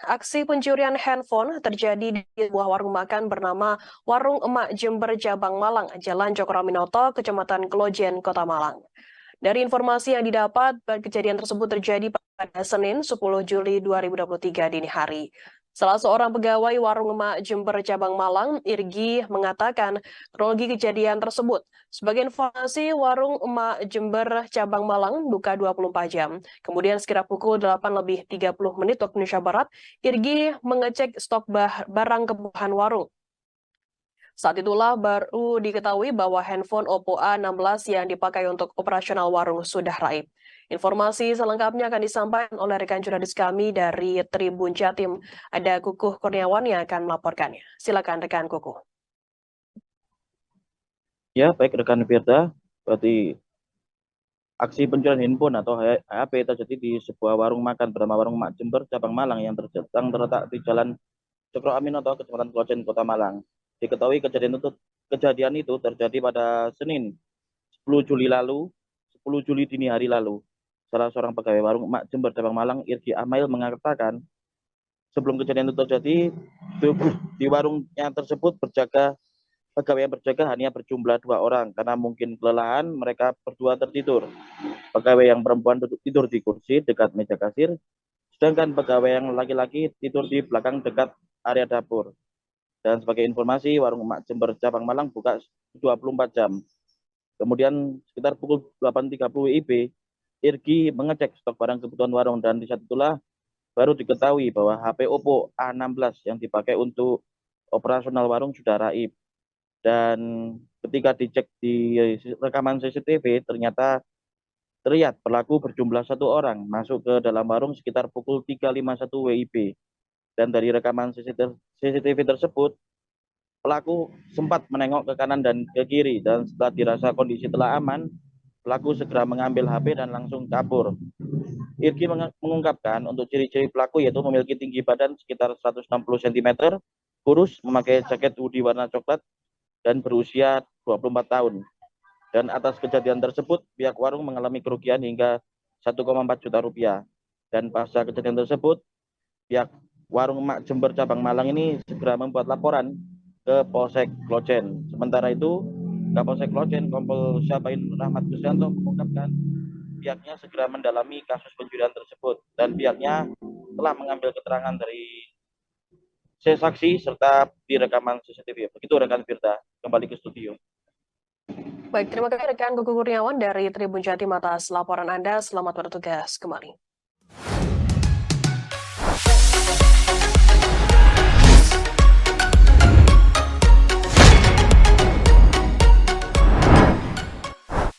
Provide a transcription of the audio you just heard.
Aksi pencurian handphone terjadi di sebuah warung makan bernama Warung Emak Jember Cabang Malang, Jalan Cokroaminoto, Kecamatan Klojen, Kota Malang. Dari informasi yang didapat, kejadian tersebut terjadi pada Senin 10 Juli 2023 dini hari. Salah seorang pegawai Warung Emak Jember Cabang Malang, Irgi, mengatakan kronologi kejadian tersebut. Sebagai informasi, Warung Emak Jember Cabang Malang buka 24 jam. Kemudian sekira pukul 8:30 waktu Indonesia Barat, Irgi mengecek stok barang kebutuhan warung. Saat itulah baru diketahui bahwa handphone Oppo A16 yang dipakai untuk operasional warung sudah raib. Informasi selengkapnya akan disampaikan oleh rekan jurnalis kami dari Tribun Jatim. Ada Kukuh Kurniawan yang akan melaporkannya. Silakan rekan Kukuh. Ya, baik rekan Firda, berarti aksi pencurian handphone atau HP terjadi di sebuah warung makan bernama Warung Emak Jember, Cabang Malang yang terletak di Jalan Cokroaminoto, Kecamatan Klojen, Kota Malang. Diketahui kejadian itu terjadi pada Senin 10 Juli lalu, 10 Juli dini hari lalu. Salah seorang pegawai Warung Emak Jember, Cabang Malang, Irgi Amail mengatakan sebelum kejadian itu terjadi, di warungnya tersebut pegawai yang berjaga hanya berjumlah 2 orang karena mungkin kelelahan mereka berdua tertidur. Pegawai yang perempuan tidur di kursi dekat meja kasir, sedangkan pegawai yang laki-laki tidur di belakang dekat area dapur. Dan sebagai informasi, Warung Emak Jember Cabang Malang buka 24 jam. Kemudian sekitar pukul 8.30 WIB, Irgi mengecek stok barang kebutuhan warung dan di saat itulah baru diketahui bahwa HP Oppo A16 yang dipakai untuk operasional warung sudah raib. Dan ketika dicek di rekaman CCTV, ternyata terlihat pelaku berjumlah 1 orang masuk ke dalam warung sekitar pukul 3.51 WIB. Dan dari rekaman CCTV tersebut, pelaku sempat menengok ke kanan dan ke kiri, dan setelah dirasa kondisi telah aman, pelaku segera mengambil HP dan langsung kabur. Irgi mengungkapkan untuk ciri-ciri pelaku yaitu memiliki tinggi badan sekitar 160 cm, kurus, memakai jaket hoodie warna coklat, dan berusia 24 tahun. Dan atas kejadian tersebut, pihak warung mengalami kerugian hingga 1,4 juta rupiah. Dan pasca kejadian tersebut, pihak Warung Emak Jember Cabang Malang ini segera membuat laporan ke Polsek Klojen. Sementara itu, Kapolsek Klojen Kompol Syabain Rahmat Gusyanto mengungkapkan pihaknya segera mendalami kasus pencurian tersebut dan pihaknya telah mengambil keterangan dari saksi serta di rekaman CCTV. Begitu rekan Firda, kembali ke studio. Baik, terima kasih rekan Kukuh Kurniawan dari Tribun Jatim atas laporan Anda. Selamat bertugas kembali.